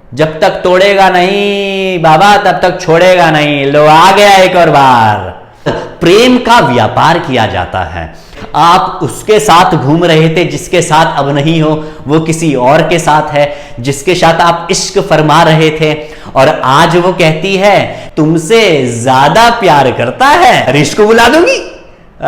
जब तक तोड़ेगा नहीं बाबा तब तक छोड़ेगा नहीं। लो आ गया एक और बार। प्रेम का व्यापार किया जाता है। आप उसके साथ घूम रहे थे जिसके साथ अब नहीं हो, वो किसी और के साथ है जिसके साथ आप इश्क फरमा रहे थे, और आज वो कहती है तुमसे ज्यादा प्यार करता है। रिश्क को बुला दूंगी।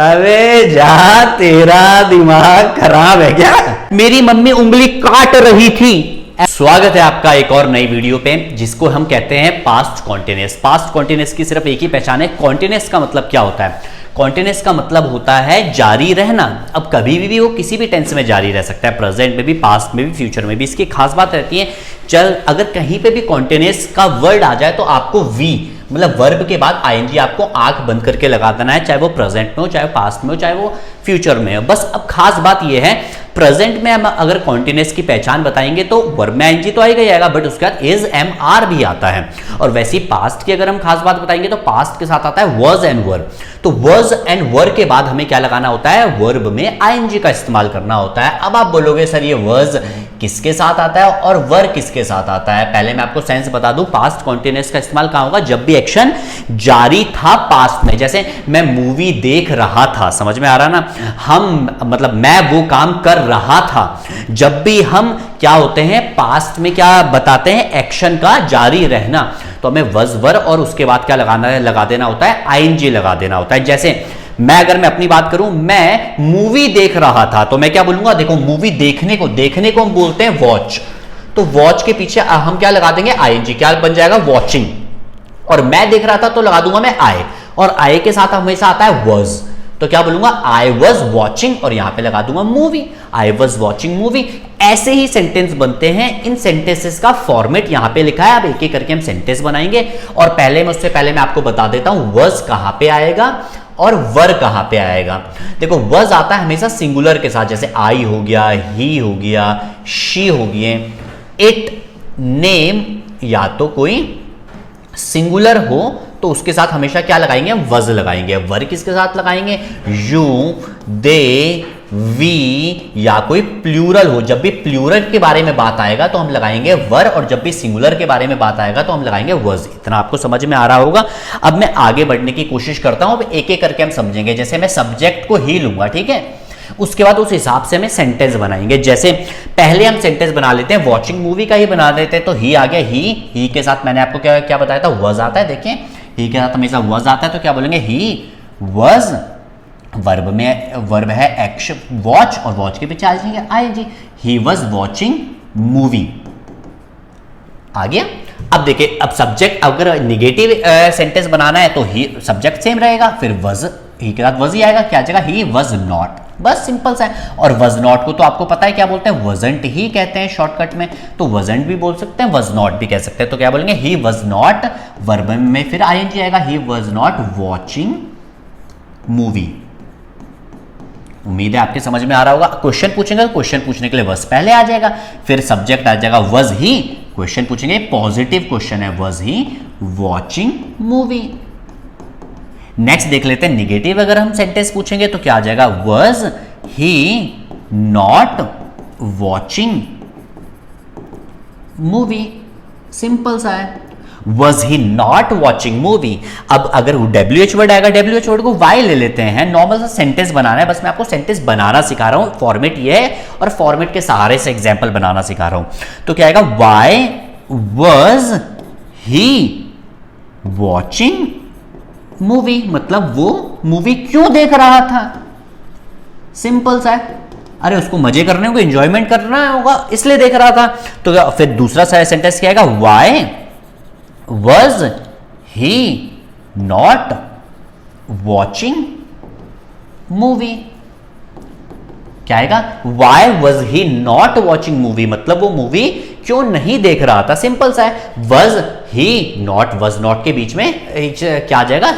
अबे जा, तेरा दिमाग खराब है क्या? मेरी मम्मी उंगली काट रही थी। स्वागत है आपका एक और नई वीडियो पे, जिसको हम कहते हैं पास्ट कॉन्टिन्यूअस। पास्ट कॉन्टिन्यूअस की सिर्फ एक ही पहचान है। कॉन्टिन्यूअस का मतलब क्या होता है? कॉन्टिन्यूअस का मतलब होता है जारी रहना। अब कभी भी वो किसी भी टेंस में जारी रह सकता है, प्रेजेंट में भी, पास्ट में भी, फ्यूचर में भी। इसकी खास बात रहती है, चल अगर कहीं पे भी कॉन्टिन्यूअस का वर्ड आ जाए तो आपको वी मतलब वर्ब के बाद आईएनजी आपको आंख बंद करके लगा देना है, चाहे वो प्रेजेंट में हो, चाहे पास्ट में हो, चाहे वो फ्यूचर में हो। बस अब खास बात ये है, प्रेजेंट में हम अगर कॉन्टिन्यूअस की पहचान बताएंगे तो वर्ब में आईएनजी तो आएगा ही आएगा, बट उसके बाद इज एम आर भी आता है। और वैसे पास्ट की अगर हम खास बात बताएंगे तो पास्ट के साथ आता है वर्ज एंड वर्ब। तो वर्ज एंड वर्ब के बाद हमें क्या लगाना होता है? वर्ब में आईएनजी का इस्तेमाल करना होता है। अब आप बोलोगे सर ये वर्ज किसके साथ आता है और वर्ब किसके साथ आता है? पहले मैं आपको सेंस बता दूं, पास्ट कॉन्टिन्यूअस का इस्तेमाल कहां होगा? जब भी एक्शन जारी था पास्ट में। जैसे मैं मूवी देख रहा था, समझ में आ रहा ना? हम मतलब मैं वो काम कर रहा था। जब भी हम क्या होते हैं पास्ट में क्या बताते हैं? एक्शन का जारी रहना, तो हमें वज वर और उसके बाद क्या लगाना है? लगा देना होता है आईएनजी लगा देना होता है। जैसे अगर मैं अपनी बात करूं, मैं मूवी देख रहा था, तो मैं क्या बोलूंगा? देखो मूवी देखने को हम बोलते हैं वॉच। तो वॉच के पीछे हम क्या लगा देंगे? आईएनजी। क्या बन जाएगा? वॉचिंग। और मैं देख रहा था तो लगा दूंगा मैं आई, और आई के साथ हमेशा आता है वॉज। तो क्या बोलूंगा? आई वॉज वॉचिंग, और यहां पे लगा दूंगा movie. I was watching movie. ऐसे ही सेंटेंस बनते हैं। इन सेंटेंसेस का फॉर्मेट यहां पे लिखा है। अब एक एक करके हम सेंटेंस बनाएंगे, और उससे पहले मैं आपको बता देता हूं वॉज कहां पे आएगा और वर कहां पे आएगा। देखो वॉज आता है हमेशा सिंगुलर के साथ, जैसे आई हो गया, ही हो गया, शी हो गए। इट, नेम, या तो कोई सिंगुलर हो तो उसके साथ हमेशा क्या लगाएंगे? वज लगाएंगे। वर किसके साथ लगाएंगे? यू, दे, वी, या कोई प्लूरल हो। जब भी प्लूरल के बारे में बात आएगा तो हम लगाएंगे वर, और जब भी सिंगुलर के बारे में बात आएगा तो हम लगाएंगे वज। इतना आपको समझ में आ रहा होगा। अब मैं आगे बढ़ने की कोशिश करता हूं। अब एक एक करके हम समझेंगे। जैसे मैं सब्जेक्ट को ही लूंगा, ठीक है? उसके बाद उस हिसाब से हमें सेंटेंस बनाएंगे। जैसे पहले हम सेंटेंस बना लेते हैं, वॉचिंग मूवी का ही बना देते हैं। तो ही आ गया। ही के साथ मैंने आपको क्या क्या बताया था? वज आता है। देखिए ही के साथ हमेशा वज आता है, तो क्या बोलेंगे? ही वज। वर्ब है एक्शन वॉच, और वॉच के पीछे आ जाएंगे ING. He was watching movie. आ गया। अब देखिए, अब सब्जेक्ट अगर निगेटिव सेंटेंस बनाना है तो ही सब्जेक्ट सेम रहेगा, फिर वज ही के साथ वज ही आएगा। क्या जगह? ही वज नॉट। बस सिंपल सा है। और वज नॉट को तो आपको पता है क्या बोलते हैं? वजंट ही कहते हैं शॉर्टकट में। तो वजंट भी बोल सकते हैं, वज नॉट भी कह सकते हैं। तो क्या बोलेंगे? ही वज नॉट, वर्ब में फिर आईएनजी आएगा। ही वज नॉट वॉचिंग मूवी। उम्मीद है आपके समझ में आ रहा होगा। क्वेश्चन पूछेंगे, क्वेश्चन पूछने के लिए वज पहले आ जाएगा, फिर सब्जेक्ट आ जाएगा वज ही। क्वेश्चन पूछेंगे, पॉजिटिव क्वेश्चन है, वज ही वॉचिंग मूवी। नेक्स्ट देख लेते हैं निगेटिव। अगर हम सेंटेंस पूछेंगे तो क्या आ जाएगा? वज ही नॉट वॉचिंग मूवी। सिंपल सा है। Was he not watching movie. अब अगर WH वर्ड आएगा, WH वर्ड को वाई ले लेते हैं। नॉर्मल सा सेंटेंस बनाना है, बस मैं आपको सेंटेंस बनाना सिखा रहा हूं। फॉर्मेट ये है, और फॉर्मेट के सहारे से एग्जाम्पल बनाना सिखा रहा हूं। तो क्या आएगा? Why was he watching movie. मतलब वो मूवी क्यों देख रहा था? सिंपल सा है। अरे उसको मजे करने होंगे, एंजॉयमेंट करना होगा, इसलिए देख रहा था। तो फिर दूसरा सेंटेंस क्या आएगा? Why was he not watching movie. क्या आएगा? Why was he not watching movie, मतलब वो मूवी क्यों नहीं देख रहा था। सिंपल सा है। Was he not, was not के बीच में क्या आ जाएगा?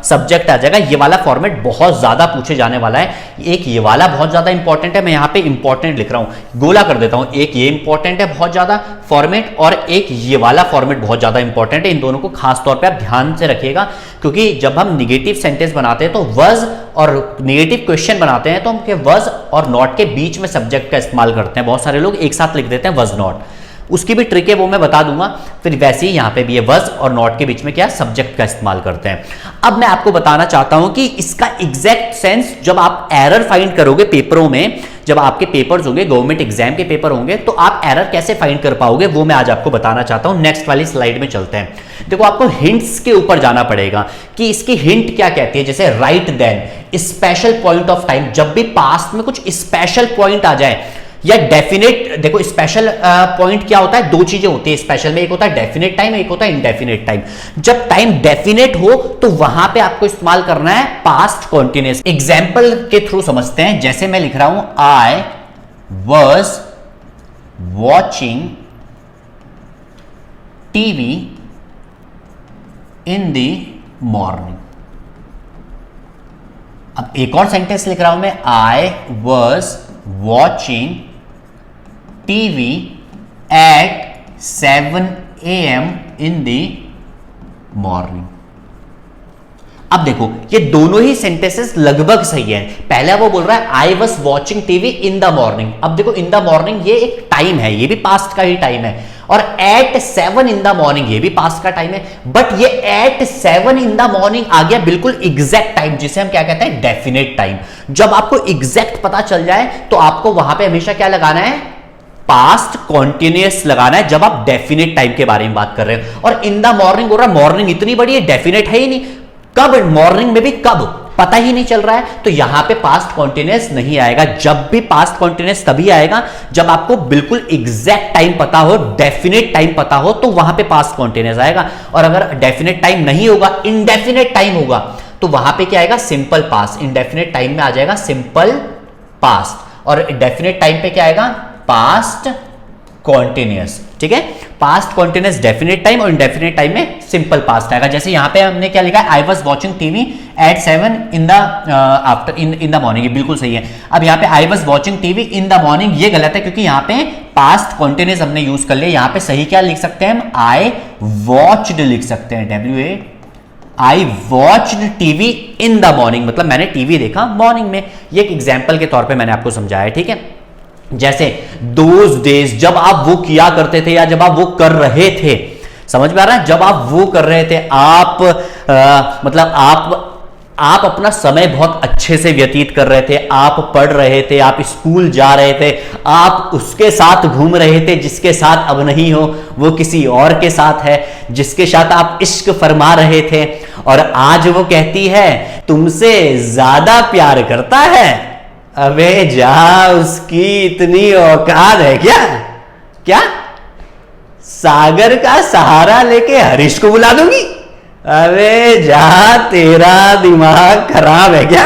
सब्जेक्ट आ जाएगा। ये वाला फॉर्मेट बहुत ज्यादा पूछे जाने वाला है। एक ये वाला बहुत ज्यादा इंपॉर्टेंट है, मैं यहां पे इंपॉर्टेंट लिख रहा हूं, गोला कर देता हूं। एक ये इंपॉर्टेंट है बहुत ज्यादा फॉर्मेट, और एक ये वाला फॉर्मेट बहुत ज्यादा इंपॉर्टेंट है। इन दोनों को खास तौर पे आप ध्यान से रखिएगा, क्योंकि जब हम निगेटिव सेंटेंस बनाते हैं तो वज, और निगेटिव क्वेश्चन बनाते हैं तो हम वज और नॉट के बीच में सब्जेक्ट का इस्तेमाल करते हैं। बहुत सारे लोग एक साथ लिख देते हैं वज नॉट। उसकी भी ट्रिक है, वो मैं बता दूंगा। फिर वैसे ही यहां पे भी है, वॉज और नॉट के बीच में क्या सब्जेक्ट का इस्तेमाल करते हैं। अब मैं आपको बताना चाहता हूं कि इसका एग्जैक्ट सेंस जब आप एरर फाइंड करोगे पेपरों में, जब आपके पेपर्स होंगे, गवर्नमेंट एग्जाम के पेपर होंगे, तो आप एरर कैसे फाइंड कर पाओगे वो मैं आज आपको बताना चाहता हूं। नेक्स्ट वाली स्लाइड में चलते हैं। देखो आपको हिंट्स के ऊपर जाना पड़ेगा कि इसकी हिंट क्या कहती है। जैसे right then, special point of time, जब भी पास्ट में कुछ स्पेशल पॉइंट आ जाए या डेफिनेट, देखो स्पेशल पॉइंट क्या होता है, दो चीजें होती है स्पेशल में, एक होता है डेफिनेट टाइम, एक होता है इनडेफिनेट टाइम। जब टाइम डेफिनेट हो तो वहां पे आपको इस्तेमाल करना है पास्ट कॉन्टिन्यूअस। एग्जाम्पल के थ्रू समझते हैं। जैसे मैं लिख रहा हूं I was watching TV in the morning. अब एक और सेंटेंस लिख रहा हूं मैं, I was watching TV at 7 AM in the morning. अब देखो ये दोनों ही सेंटेंसेस लगभग सही है। पहला वो बोल रहा है I was watching TV in the morning. अब देखो इन द मॉर्निंग ये एक टाइम है, ये भी पास्ट का ही टाइम है, और एट 7 इन द मॉर्निंग ये भी पास्ट का टाइम है। बट ये एट 7 इन द मॉर्निंग आ गया बिल्कुल एग्जैक्ट टाइम, जिसे हम क्या कहते हैं डेफिनेट टाइम। जब आपको एग्जैक्ट पता चल जाए तो आपको वहां पे हमेशा क्या लगाना है, पास्ट कॉन्टिन्यूअस लगाना है, जब आप डेफिनेट टाइम के बारे में बात कर रहे हो। और इन द मॉर्निंग बोल रहा, मॉर्निंग इतनी बड़ी है, डेफिनेट है ही नहीं, कब मॉर्निंग में भी कब पता ही नहीं चल रहा है, तो यहां पे पास्ट कॉन्टिन्यूअस नहीं आएगा। जब भी पास्ट कॉन्टिन्यूअस तभी आएगा जब आपको बिल्कुल एग्जैक्ट टाइम पता हो, डेफिनेट टाइम पता हो, तो वहां पे पास्ट कॉन्टिन्यूअस आएगा। और अगर डेफिनेट टाइम नहीं होगा, इनडेफिनेट टाइम होगा, तो वहां पे क्या आएगा, सिंपल पास्ट। इनडेफिनेट टाइम में आ जाएगा सिंपल पास्ट, और डेफिनेट टाइम पे क्या आएगा, पास्ट कॉन्टिन्यूअस। ठीक है, पास्ट कॉन्टिन्यूअस डेफिनेट टाइम, और इंडेफिनेट टाइम में सिंपल पास्ट आएगा। जैसे यहां पे हमने क्या लिखा है, I was watching TV at 7 in the after in the morning, ये बिल्कुल सही है। अब यहां पे I was watching TV in the morning ये गलत है, क्योंकि यहां पे पास्ट कॉन्टिन्यूअस हमने यूज कर लिया। यहां पे सही क्या लिख सकते हैं हम, आई वॉच्ड लिख सकते हैं, WA I watched TV in the morning, मतलब मैंने टीवी देखा मॉर्निंग में। ये एक एग्जाम्पल के तौर पे मैंने आपको समझाया है। ठीक है, जैसे दोज डेज, जब आप वो किया करते थे या जब आप वो कर रहे थे, समझ में आ रहा है, जब आप वो कर रहे थे, आप मतलब आप अपना समय बहुत अच्छे से व्यतीत कर रहे थे, आप पढ़ रहे थे, आप स्कूल जा रहे थे, आप उसके साथ घूम रहे थे जिसके साथ अब नहीं हो, वो किसी और के साथ है जिसके साथ आप इश्क फरमा रहे थे, और आज वो कहती है तुमसे ज्यादा प्यार करता है। अबे जा, उसकी इतनी औकात है क्या? क्या सागर का सहारा लेके हरीश को बुला दूंगी? अबे जा, तेरा दिमाग खराब है क्या?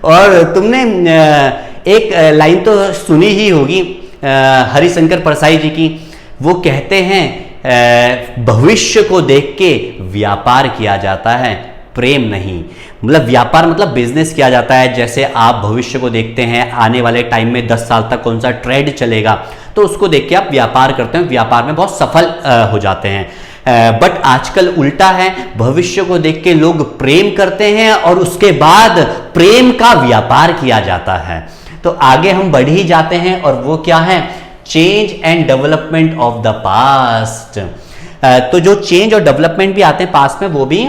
और तुमने एक लाइन तो सुनी ही होगी हरिशंकर परसाई जी की, वो कहते हैं भविष्य को देख के व्यापार किया जाता है, प्रेम नहीं। मतलब व्यापार मतलब बिजनेस किया जाता है। जैसे आप भविष्य को देखते हैं, आने वाले टाइम में 10 साल तक कौन सा ट्रेंड चलेगा, तो उसको देख के आप व्यापार करते हैं, व्यापार में बहुत सफल हो जाते हैं। बट आजकल उल्टा है, भविष्य को देख के लोग प्रेम करते हैं और उसके बाद प्रेम का व्यापार किया जाता है। तो आगे हम बढ़ ही जाते हैं, और वो क्या है, change and development of the past. तो जो चेंज और डेवलपमेंट भी आते हैं पास्ट में, वो भी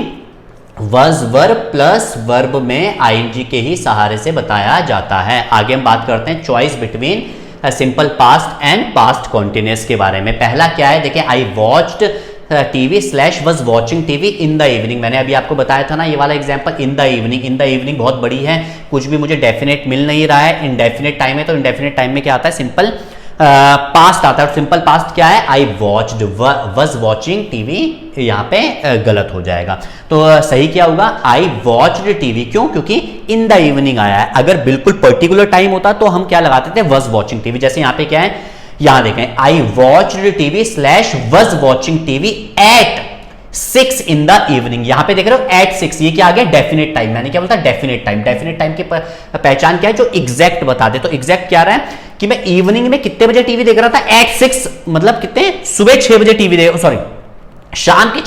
वॉज वर्ब प्लस वर्ब में आईएनजी के ही सहारे से बताया जाता है। आगे हम बात करते हैं choice between simple past and past continuous के बारे में। पहला क्या है, देखिए I watched TV / was watching TV in the evening. मैंने अभी आपको बताया था ना ये वाला example, in the evening. In the evening बहुत बड़ी है, कुछ भी मुझे डेफिनेट मिल नहीं रहा है, इनडेफिनेट टाइम है, तो इनडेफिनेट टाइम में क्या आता है, सिंपल पास्ट आता है। सिंपल पास्ट क्या है, I watched, was watching TV, यहाँ पे गलत हो जाएगा। तो सही क्या होगा, आई वॉच्ड टीवी। क्यों? क्योंकि इन द इवनिंग आया है। अगर बिल्कुल पर्टिकुलर टाइम होता तो हम क्या लगाते थे, वॉज वॉचिंग टीवी। जैसे यहाँ पे क्या है, यहां देखें, I watched TV / was watching TV at 6 in the evening. यहां पे देख रहे हो एट 6, ये क्या आ गया, डेफिनेट टाइम। मैंने क्या बोलता, डेफिनेट टाइम। डेफिनेट टाइम की पहचान क्या है, जो एग्जैक्ट बता दे। तो एग्जैक्ट क्या रहा है कि मैं इवनिंग में कितने बजे टीवी देख रहा था, एट 6, मतलब कितने, सुबह 6 बजे टीवी देख, सॉरी शाम के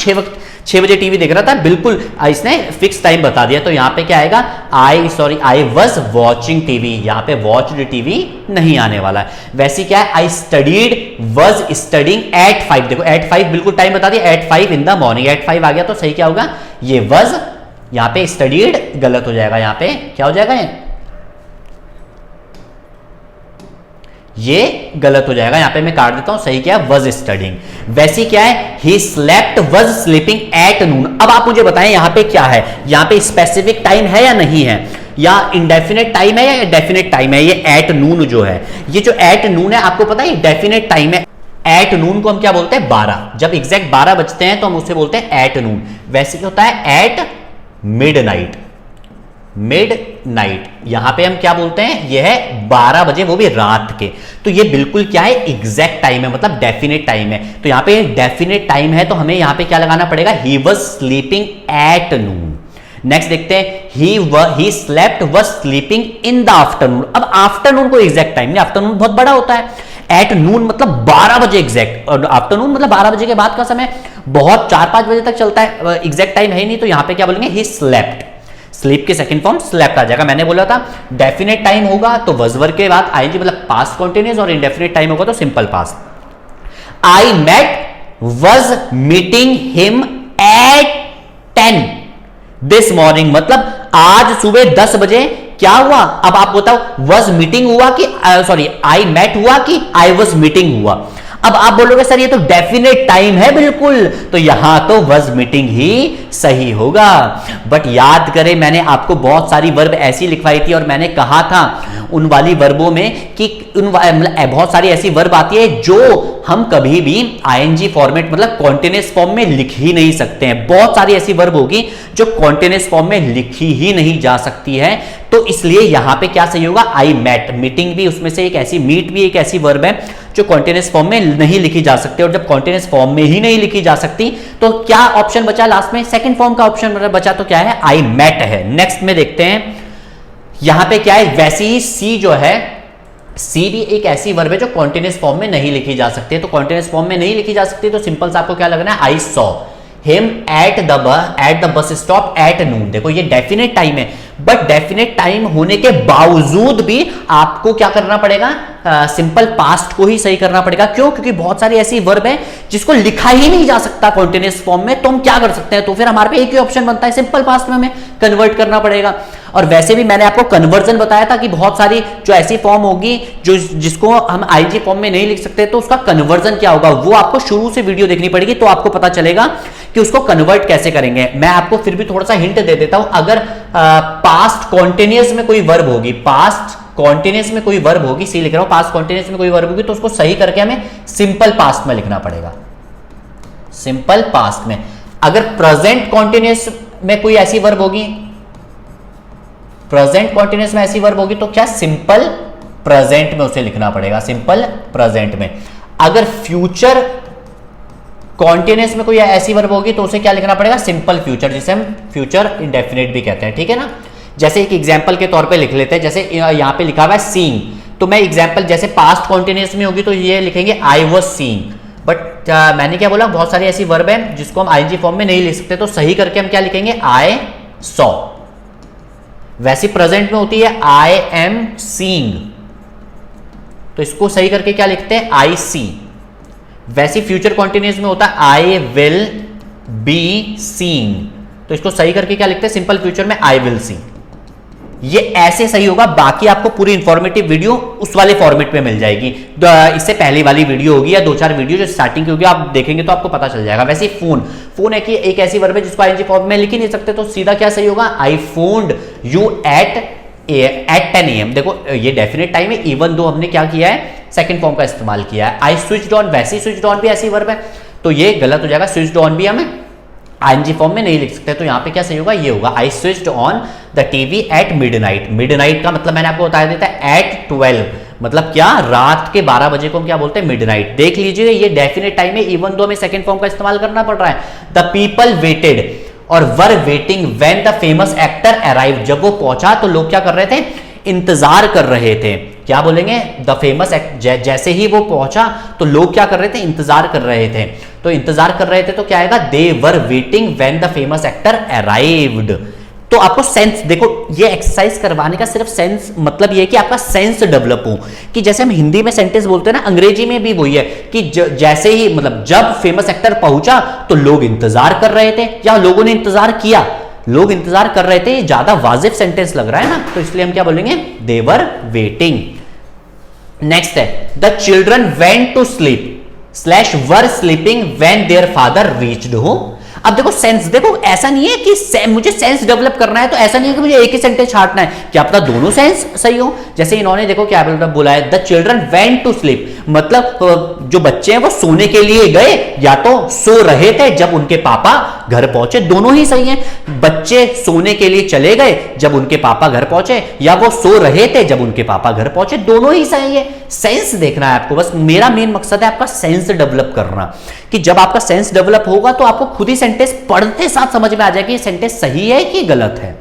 6 बजे टीवी देख रहा था, बिल्कुल इसने फिक्स टाइम बता दिया, तो यहां पे क्या आएगा, आई वॉज वॉचिंग टीवी, यहां पे वॉच्ड टीवी नहीं आने वाला है। वैसे क्या है, I studied was studying at 5, देखो एट 5 बिल्कुल टाइम बता दिया, at 5 in the morning, at 5 आ गया तो सही क्या होगा, ये वॉज, यहां पे स्टडीड गलत हो जाएगा, यहां पे क्या हो जाएगा, ये गलत हो जाएगा, यहां पे मैं काट देता हूं, सही क्या है, वॉज स्टडिंग। वैसे क्या है, he slept was sleeping at noon. अब आप मुझे बताएं यहां पे क्या है, यहां पे स्पेसिफिक टाइम है या नहीं है, या इंडेफिनेट टाइम है या डेफिनेट टाइम है। ये एट नून जो है, ये जो एट नून है आपको पता है डेफिनेट टाइम है। एट नून को हम क्या बोलते हैं, 12, जब एग्जैक्ट 12 बजते हैं तो हम उसे बोलते हैं एट नून। वैसे क्या होता है, एट मिडनाइट, मिडनाइट यहां पे हम क्या बोलते हैं, यह है 12 बजे, वो भी रात के। तो ये बिल्कुल क्या है, एग्जैक्ट टाइम है, मतलब डेफिनेट टाइम है। तो यहां पे डेफिनेट टाइम है तो हमें यहां पे क्या लगाना पड़ेगा, he was sleeping at noon. Next देखते हैं, he slept was sleeping in the afternoon. अब आफ्टरनून को एग्जैक्ट टाइम नहीं, आफ्टरनून बहुत बड़ा होता है, एट नून मतलब 12 बजे एग्जैक्ट, और आफ्टरनून मतलब 12 बजे के बाद का समय, बहुत 4-5 बजे तक चलता है, एग्जैक्ट टाइम है नहीं, तो यहां पे क्या बोलेंगे, ही स्लेप्ट। स्लीप के सेकंड फॉर्म स्लेप्ट आ जाएगा। मैंने बोला था डेफिनेट टाइम होगा तो वॉज वर्ब के बाद आईएनजी मतलब पास्ट कंटीन्यूअस, और इंडेफिनेट टाइम होगा तो simple past. I met was meeting him at 10 this morning, मतलब आज सुबह 10 बजे क्या हुआ। अब आप बताओ, वॉज मीटिंग हुआ कि सॉरी आई मेट हुआ कि आई वॉज मीटिंग हुआ। अब आप बोलोगे सर ये तो डेफिनेट टाइम है बिल्कुल, तो यहां तो वॉज मीटिंग ही सही होगा। बट याद करें, मैंने आपको बहुत सारी वर्ब ऐसी लिखवाई थी और मैंने कहा था उन वाली वर्बों में कि बहुत सारी ऐसी वर्ब आती है जो हम कभी भी आईएनजी फॉर्मेट मतलब कॉन्टिन्यूअस फॉर्म में लिख ही नहीं सकते हैं। बहुत सारी ऐसी वर्ब होगी जो कॉन्टिन्यूअस फॉर्म में लिखी ही नहीं जा सकती है, तो इसलिए यहां पे क्या सही होगा, आई मेट। मीटिंग भी उसमें से एक ऐसी, मीट भी एक ऐसी वर्ब है जो कॉन्टिन्यूअस फॉर्म में नहीं लिखी जा सकती, और जब कॉन्टिन्यूअस फॉर्म में ही नहीं लिखी जा सकती तो क्या ऑप्शन बचा लास्ट में, सेकंड फॉर्म का ऑप्शन बचा, तो क्या है, आई मेट है। नेक्स्ट में देखते हैं यहां पे क्या है, वैसे ही सी जो है, सी भी एक ऐसी वर्ब है जो कॉन्टिन्यूअस फॉर्म में नहीं लिखी जा सकती है। तो कॉन्टिन्यूअस फॉर्म में नहीं लिखी जा सकती तो सिंपल सा आपको क्या लगना है, I saw him at the bus stop at noon. देखो ये डेफिनेट टाइम है, बट डेफिनेट टाइम होने के बावजूद भी आपको क्या करना पड़ेगा, सिंपल पास्ट को ही सही करना पड़ेगा। क्यों, क्योंकि बहुत सारी ऐसी वर्ब है जिसको लिखा ही नहीं जा सकता कॉन्टिन्यूअस फॉर्म में, तो हम क्या कर सकते हैं, तो फिर हमारे पे एक ही ऑप्शन बनता है, सिंपल पास्ट में हमें कन्वर्ट करना पड़ेगा। और वैसे भी मैंने आपको कन्वर्जन बताया था कि बहुत सारी जो ऐसी फॉर्म होगी जो जिसको हम आईजी फॉर्म में नहीं लिख सकते, तो उसका कन्वर्जन क्या होगा, वो आपको शुरू से वीडियो देखनी पड़ेगी, तो आपको पता चलेगा कि उसको कन्वर्ट कैसे करेंगे। मैं आपको फिर भी थोड़ा सा हिंट दे देता हूं, अगर पास्ट कॉन्टिन्यूअस में कोई वर्ब होगी, पास्ट कॉन्टिन्यूअस में कोई वर्ब होगी, सी लिख रहा हूं, पास्ट कॉन्टिन्यूअस में कोई वर्ब होगी, तो उसको सही करके हमें सिंपल पास्ट में लिखना पड़ेगा, सिंपल पास्ट में। अगर प्रेजेंट कॉन्टिन्यूअस में कोई ऐसी वर्ब होगी, प्रेजेंट कॉन्टिन्यूअस में ऐसी वर्ब होगी, तो क्या सिंपल प्रेजेंट में उसे लिखना पड़ेगा, सिंपल प्रेजेंट में। अगर फ्यूचर कॉन्टिन्यूअस में कोई ऐसी वर्ब होगी तो उसे क्या लिखना पड़ेगा, सिंपल फ्यूचर, जिसे हम फ्यूचर इंडेफिनिट भी कहते हैं, ठीक है ना। जैसे एक एग्जांपल के तौर पे लिख लेते हैं, जैसे यहां पे लिखा हुआ है सीइंग, तो मैं एग्जांपल जैसे पास्ट कॉन्टिन्यूअस में होगी तो ये लिखेंगे आई वाज सीइंग। बट मैंने क्या बोला, बहुत सारी ऐसी वर्ब है जिसको हम आईएनजी फॉर्म में नहीं लिख सकते, तो सही करके हम क्या लिखेंगे, आई सॉ। वैसे प्रेजेंट में होती है आई एम सीइंग, तो इसको सही करके क्या लिखते हैं, आई सी। वैसे फ्यूचर कॉन्टिन्यूअस में होता है आई विल बी सीइंग, तो इसको सही करके क्या लिखते हैं, सिंपल फ्यूचर में आई विल सी। ये ऐसे सही होगा, बाकी आपको पूरी इंफॉर्मेटिव वीडियो उस वाले फॉर्मेट में मिल जाएगी, इससे पहले वाली वीडियो होगी या 2-4 वीडियो जो स्टार्टिंग की होगी, आप देखेंगे तो आपको पता चल जाएगा। वैसे फोन, फोन है कि एक ऐसी वर्ब है जिसको आईएनजी फॉर्म में लिख ही नहीं सकते, तो सीधा क्या सही होगा, आई फोन्ड यू एट 10 AM। देखो ये डेफिनेट टाइम है, इवन दो हमने क्या किया है, सेकंड फॉर्म का इस्तेमाल किया है। आई स्विच्ड ऑन, वैसे ही स्विच्ड ऑन भी ऐसी वर्ब है, तो ये गलत हो जाएगा, स्विच्ड ऑन भी हमें आईएनजी फॉर्म में नहीं लिख सकते, तो यहां पे क्या सही होगा, ये होगा I switched on the TV at midnight. Midnight का मतलब मैंने आपको बताया देता है एट 12, मतलब क्या, रात के 12 बजे को हम क्या बोलते हैं, मिडनाइट। देख लीजिए ये डेफिनेट टाइम है, इवन दो हमें सेकंड फॉर्म का इस्तेमाल करना पड़ रहा है। द पीपल वेटेड और वर waiting when the famous actor arrived, जब वो पहुंचा तो लोग क्या कर रहे थे, इंतजार कर रहे थे। क्या बोलेंगे, द फेमस जैसे ही वो पहुंचा तो लोग क्या कर रहे थे, इंतजार कर रहे थे। तो इंतजार कर रहे थे तो क्या आएगा, they were waiting when the famous actor arrived. तो आपको सेंस, देखो ये एक्सरसाइज करवाने का सिर्फ सेंस मतलब ये है कि आपका सेंस डेवलप हो, कि जैसे हम हिंदी में सेंटेंस बोलते हैं ना, अंग्रेजी में भी वही है कि जैसे ही मतलब जब फेमस एक्टर पहुंचा तो लोग इंतजार कर रहे थे, या लोगों ने इंतजार किया, लोग इंतजार कर रहे थे, ये ज्यादा वाजिब सेंटेंस लग रहा है ना, तो इसलिए हम क्या बोलेंगे, दे वर वेटिंग। नेक्स्ट है, the children went to sleep slash were sleeping when their father reached home. अब देखो सेंस, देखो ऐसा नहीं है कि मुझे सेंस डेवलप करना है तो ऐसा नहीं है कि मुझे एक ही सेंटेंस छाटना है, क्या पता दोनों सेंस सही हो। जैसे इन्होंने देखो क्या बोला है, the children went to sleep, मतलब जो बच्चे हैं वो सोने के लिए गए, या तो सो रहे थे जब उनके पापा घर पहुंचे, दोनों ही सही है। बच्चे सोने के लिए चले गए जब उनके पापा घर पहुंचे, या वो सो रहे थे जब उनके पापा घर पहुंचे, दोनों ही सही है। सेंस देखना है आपको, बस मेरा मेन मकसद है आपका सेंस डेवलप करना, कि जब आपका सेंस डेवलप होगा तो आपको खुद ही सेंटेंस पढ़ते साथ समझ में आ जाएगा कि सेंटेंस सही है कि गलत है।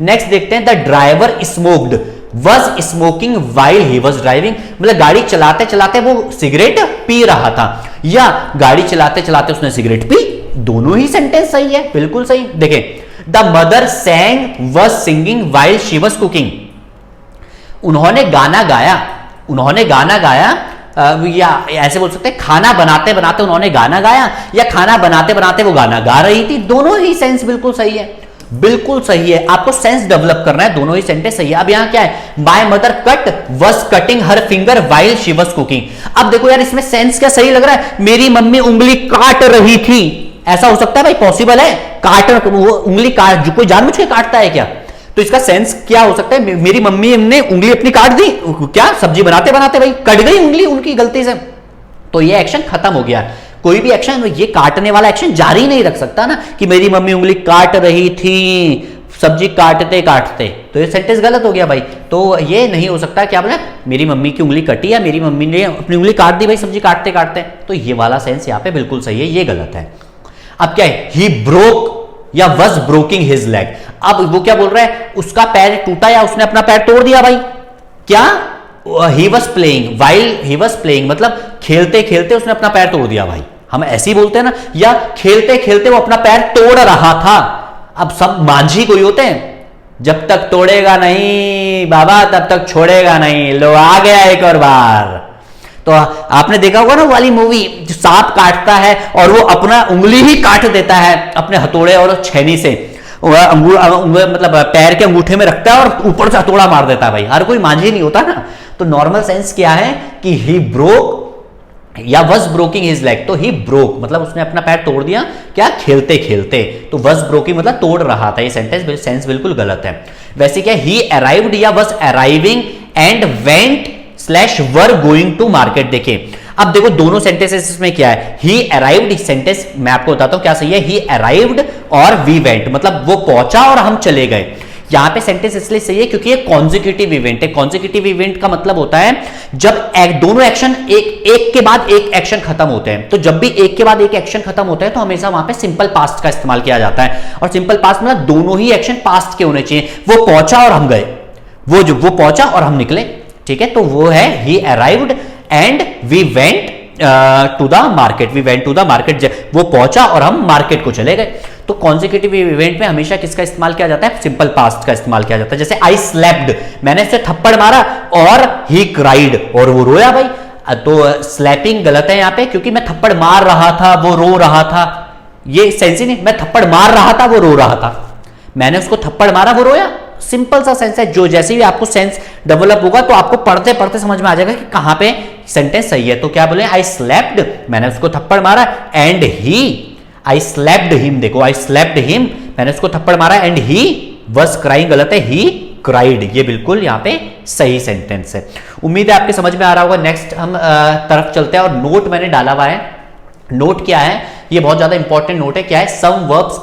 नेक्स्ट देखते हैं, the driver smoked was smoking while he was driving, मतलब गाड़ी चलाते चलाते वो सिगरेट पी रहा था, या गाड़ी चलाते चलाते उसने सिगरेट पी, दोनों ही सेंटेंस सही है, बिल्कुल सही। देखें, the mother सैंग was singing while she was cooking, उन्होंने गाना गाया, उन्होंने गाना गाया, या ऐसे बोल सकते हैं खाना बनाते बनाते उन्होंने गाना गाया, या खाना बनाते बनाते वो गाना गा रही थी, दोनों ही सेंस बिल्कुल सही है, बिल्कुल सही है। आपको सेंस डेवलप करना है, दोनों ही सेंटेंस सही है। अब यहां क्या है, my mother cut was cutting her finger while she was cooking. अब देखो यार इसमें सेंस क्या सही लग रहा है, मेरी मम्मी उंगली काट रही थी, ऐसा हो सकता है भाई, पॉसिबल है, काट वो उंगली काट, जो कोई जानबूझ के काटता है क्या, तो इसका सेंस क्या हो सकता है, मेरी मम्मी ने उंगली अपनी काट दी, क्या सब्जी बनाते बनाते भाई कट गई उंगली उनकी गलती से, तो ये एक्शन खत्म हो गया। कोई भी एक्शन, ये काटने वाला एक्शन जारी नहीं रख सकता ना, कि मेरी मम्मी उंगली काट रही थी सब्जी काटते काटते, तो ये सेंटेंस गलत हो गया भाई। तो ये नहीं हो सकता, क्या बोला, मेरी मम्मी की उंगली कटी या मेरी मम्मी ने अपनी उंगली काट दी भाई सब्जी काटते काटते, तो ये वाला सेंस यहाँ पे बिल्कुल सही है, ये गलत है। अब क्या है, ही ब्रोक या वॉज ब्रोकिंग हिज लेग, अब वो क्या बोल रहा है, उसका पैर टूटा या उसने अपना पैर तोड़ दिया भाई, क्या, he was playing while he was playing, मतलब खेलते खेलते उसने अपना पैर तोड़ दिया भाई, हम ऐसे ही बोलते हैं ना, या खेलते खेलते वो अपना पैर तोड़ रहा था। अब सब मांझी कोई होते हैं, जब तक तोड़ेगा नहीं बाबा तब तक छोड़ेगा नहीं, लो आ गया एक और बार। तो आपने देखा होगा ना वाली मूवी, जो सांप काटता है और वो अपना उंगली ही काट देता है अपने हथौड़े और छेनी से, मतलब पैर के अंगूठे में रखता है और ऊपर से हथौड़ा मार देता है भाई, हर कोई मांझी नहीं होता ना। तो नॉर्मल सेंस क्या है कि ही ब्रोक या वॉज ब्रोकिंग हिज लेग, तो ही ब्रोक मतलब उसने अपना पैर तोड़ दिया, क्या, खेलते खेलते, तो वॉज ब्रोकिंग मतलब तोड़ रहा था, ये सेंस बिल्कुल गलत है। वैसे क्या, ही अराइव्ड या was arriving and went slash were going to market. देखिए अब देखो दोनों सेंटेंसेस में क्या है, ही अराइव्ड सेंटेंस मैं आपको बताता हूं क्या सही है, ही अराइव्ड और वी वेंट, मतलब वो पहुंचा और हम चले गए। यहां पे सेंटेंस इसलिए सही है क्योंकि ये कॉन्जिक्यूटिव इवेंट है। कॉन्जिक्यूटिव इवेंट का मतलब होता है जब दोनों एक्शन एक के बाद एक एक्शन खत्म होते हैं, तो जब भी एक के बाद एक एक्शन खत्म होता है तो हमेशा वहां पे सिंपल पास्ट का इस्तेमाल किया जाता है, और सिंपल पास्ट मतलब दोनों ही एक्शन पास्ट के होने चाहिए, वो पहुंचा और हम गए, वो पहुंचा और हम निकले, ठीक है, तो वो है he arrived and we went to the market, we went to the market, वो पहुंचा और हम मार्केट को चले गए। तो कॉन्जिक्यूटिव इवेंट में हमेशा किसका इस्तेमाल किया जाता है, सिंपल पास्ट का इस्तेमाल किया जाता है। जैसे आई स्लैप्ड, मैंने इसे थप्पड़ मारा, और ही क्राइड, और वो रोया भाई, तो स्लैपिंग गलत है यहां पे क्योंकि मैं थप्पड़ मार रहा था वो रो रहा था, ये सेंस ही नहीं, मैं थप्पड़ मार रहा था वो रो रहा था, मैंने उसको थप्पड़ मारा वो रोया, सिंपल सा सेंस है। जो जैसे भी आपको सेंस डेवलप होगा तो आपको पढ़ते पढ़ते समझ में आ जाएगा कि कहां पे सेंटेंस सही है। तो क्या बोले, आई स्लैप्ड, मैंने उसको थप्पड़ मारा, and he, I slapped him, देखो आई स्लैप्ड हिम, मैंने उसको थप्पड़ मारा, एंड ही वॉज क्राइंग गलत है, ही क्राइड, ये बिल्कुल यहां पे सही सेंटेंस है। उम्मीद है आपके समझ में आ रहा होगा। नेक्स्ट हम तरफ चलते हैं, और नोट मैंने डाला हुआ है। नोट क्या है, ये बहुत ज्यादा इंपॉर्टेंट नोट है। क्या है, some verbs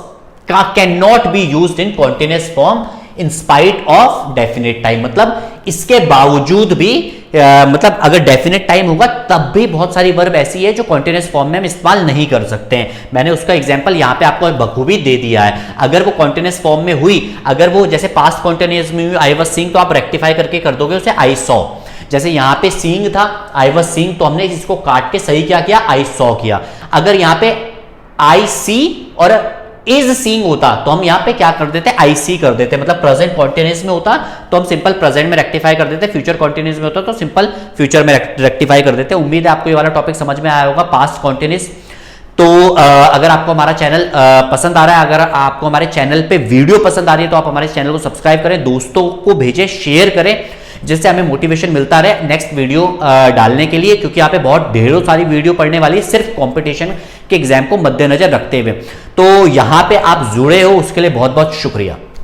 can not be used in continuous form in spite of definite time, मतलब इसके बावजूद भी मतलब अगर डेफिनेट टाइम होगा तब भी बहुत सारी वर्ब ऐसी है जो कॉन्टिन्यूअस फॉर्म में हम इस्तेमाल नहीं कर सकते हैं। मैंने उसका एग्जांपल यहाँ पे आपको बखूबी दे दिया है। अगर वो कॉन्टिन्यूअस फॉर्म में हुई, अगर वो जैसे पास्ट कॉन्टिन्यूअस में हुई आई वाज सीइंग, तो आप रेक्टिफाई करके कर दोगे उसे आई सॉ। जैसे यहां पे सीइंग था, आई वाज सीइंग, तो हमने इसको काट के सही क्या किया, आई सॉ किया। अगर यहां पे आई सी और इज सीइंग होता तो हम यहां पे क्या कर देते, आई सी कर देते, मतलब प्रेजेंट कॉन्टिन्यूस में होता तो हम सिंपल प्रेजेंट में रेक्टिफाई कर देते, फ्यूचर कॉन्टिन्यूस में होता तो सिंपल फ्यूचर में रेक्टिफाई कर देते। उम्मीद है आपको ये वाला टॉपिक समझ में आया होगा, पास्ट कॉन्टिन्यूस। तो अगर आपको हमारा चैनल पसंद आ रहा है, अगर आपको हमारे चैनल पे वीडियो पसंद आ रही है, तो आप हमारे चैनल को सब्सक्राइब करें, दोस्तों को भेजें, शेयर करें, जिससे हमें मोटिवेशन मिलता रहे नेक्स्ट वीडियो डालने के लिए, क्योंकि यहाँ पे बहुत ढेरों सारी वीडियो पढ़ने वाली है सिर्फ कंपटीशन के एग्जाम को मद्देनजर रखते हुए। तो यहाँ पे आप जुड़े हो, उसके लिए बहुत बहुत शुक्रिया।